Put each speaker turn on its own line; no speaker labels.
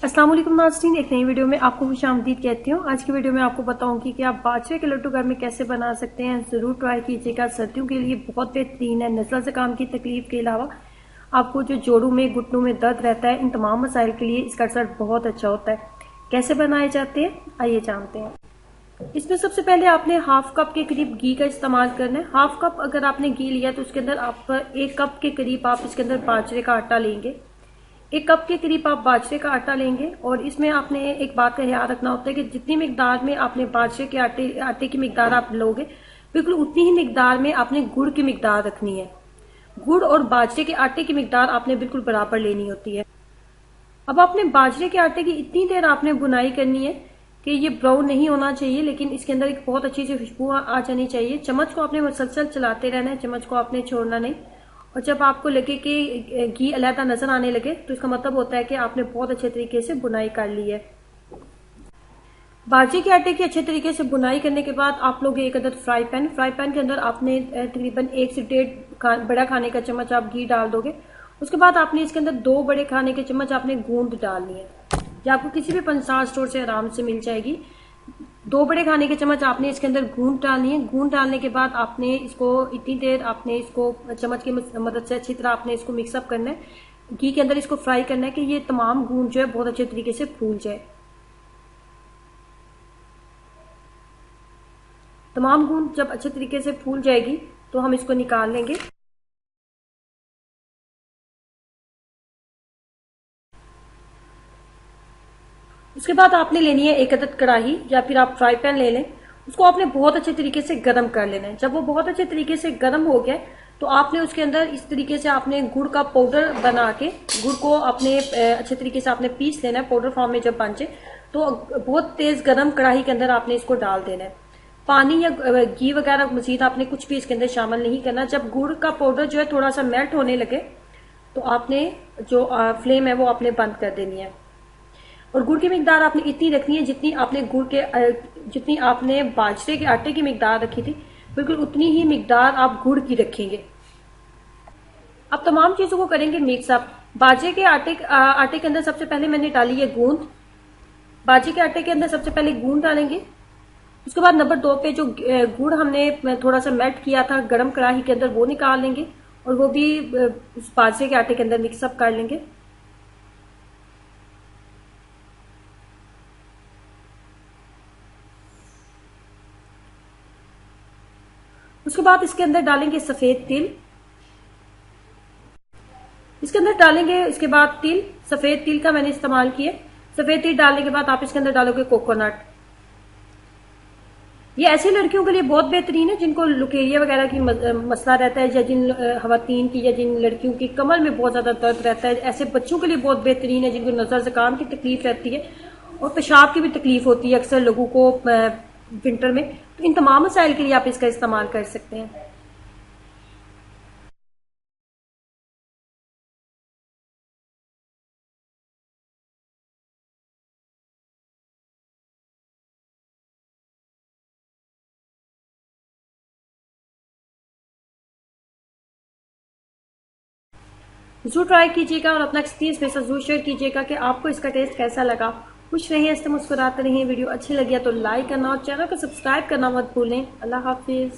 अस्सलाम वालेकुम नाज़रीन, एक नई वीडियो में आपको खुशामदीद कहती हूँ। आज की वीडियो में आपको बताऊंगी कि आप बाजरे के लड्डू घर में कैसे बना सकते हैं। ज़रूर ट्राई कीजिएगा, सर्दियों के लिए बहुत बेहतरीन है। नज़ला ज़ुकाम की तकलीफ के अलावा आपको जो जोड़ों में घुटनों में दर्द रहता है, इन तमाम मसाइल के लिए इसका रिजल्ट बहुत अच्छा होता है। कैसे बनाए जाते हैं आइए जानते हैं। इसमें सबसे पहले आपने हाफ कप के करीब घी का इस्तेमाल करना है। हाफ कप अगर आपने घी लिया तो उसके अंदर आप 1 कप के करीब आप इसके अंदर बाजरे का आटा लेंगे। 1 कप के करीब आप बाजरे का आटा लेंगे और इसमें आपने एक बात का ख्याल रखना होता है कि जितनी मिकदार में आपने बाजरे के आटे की मिकदार आप लोगे, बिल्कुल उतनी ही मिकदार में आपने गुड़ की मिकदार रखनी है। गुड़ और बाजरे के आटे की मिकदार आपने बिल्कुल बराबर लेनी होती है। अब आपने बाजरे के आटे की इतनी देर आपने बुनाई करनी है कि ये ब्राउन नहीं होना चाहिए, लेकिन इसके अंदर एक बहुत अच्छी सी खुशबू आ जानी चाहिए। चम्मच को आपने मुसलसल चलाते रहना है, चम्मच को आपने छोड़ना नहीं। और जब आपको लगे कि घी अलहदा नजर आने लगे तो इसका मतलब होता है कि आपने बहुत अच्छे तरीके से बुनाई कर ली है। बाजरे के आटे की अच्छे तरीके से बुनाई करने के बाद आप लोग एक अदद फ्राई पैन के अंदर आपने तकरीबन 1 से 1.5 बड़ा खाने का चम्मच आप घी डाल दोगे। उसके बाद आपने इसके अंदर 2 बड़े खाने के चम्मच आपने गूंद डालनी है, जो आपको किसी भी पंसार स्टोर से आराम से मिल जाएगी। 2 बड़े खाने के चम्मच आपने इसके अंदर गूंद डालनी है। गूंद डालने के बाद आपने इसको इतनी देर आपने इसको चम्मच की मदद से अच्छी तरह आपने इसको मिक्सअप करना है। घी के अंदर इसको फ्राई करना है कि ये तमाम गूंद जो है बहुत अच्छे तरीके से फूल जाए। तमाम गूंद जब अच्छे तरीके से फूल जाएगी तो हम इसको निकाल लेंगे। उसके बाद आपने लेनी है एक अदद कढ़ाई या फिर आप फ्राई पैन ले लें। उसको आपने बहुत अच्छे तरीके से गर्म कर लेना है। जब वो बहुत अच्छे तरीके से गर्म हो गया तो आपने उसके अंदर इस तरीके से आपने गुड़ का पाउडर बना के गुड़ को अपने अच्छे तरीके से आपने पीस लेना है। पाउडर फॉर्म में जब बन जाए तो बहुत तेज गर्म कढ़ाई के अंदर आपने इसको डाल देना है। पानी या घी वगैरह मजीद आपने कुछ भी इसके अंदर शामिल नहीं करना। जब गुड़ का पाउडर जो है थोड़ा सा मेल्ट होने लगे तो आपने जो फ्लेम है वो आपने बंद कर देनी है। और गुड़ की मिकदार आपने इतनी रखनी है जितनी आपने बाजरे के आटे की मिकदार रखी थी, बिल्कुल उतनी ही मिकदार आप गुड़ की रखेंगे। अब तमाम चीजों को करेंगे मिक्स अप। बाजरे के आटे के अंदर सबसे पहले मैंने डाली है गूंद। बाजरे के आटे के अंदर सबसे पहले गूंद डालेंगे। उसके बाद नंबर 2 पे जो गुड़ हमने थोड़ा सा मेल्ट किया था गर्म कढ़ाई के अंदर वो निकाल लेंगे और वो भी उस बाजरे के आटे के अंदर मिक्सअप कर लेंगे। उसके बाद इसके अंदर डालेंगे सफेद तिल। इसके अंदर डालेंगे इसके बाद तिल, सफेद तिल का मैंने इस्तेमाल किया। सफेद तिल डालने के बाद आप इसके अंदर डालोगे कोकोनट। ये ऐसी लड़कियों के लिए बहुत बेहतरीन है जिनको लुकेरिया वगैरह की मसला रहता है, या जिन खवातीन की या जिन लड़कियों की कमर में बहुत ज्यादा दर्द रहता है। ऐसे बच्चों के लिए बहुत बेहतरीन है जिनको नजर जुकाम की तकलीफ रहती है और पेशाब की भी तकलीफ होती है अक्सर लोगों को विंटर में। तो इन तमाम मसाइल के लिए आप इसका इस्तेमाल कर सकते हैं। जरूर ट्राई कीजिएगा और अपना एक्सपीरियंस मेरे साथ जरूर शेयर कीजिएगा कि आपको इसका टेस्ट कैसा लगा। खुश रहिए, हंसते मुस्कुराते रहिए। वीडियो अच्छी लगी है तो लाइक करना और चैनल को सब्सक्राइब करना मत भूलें। अल्लाह हाफिज।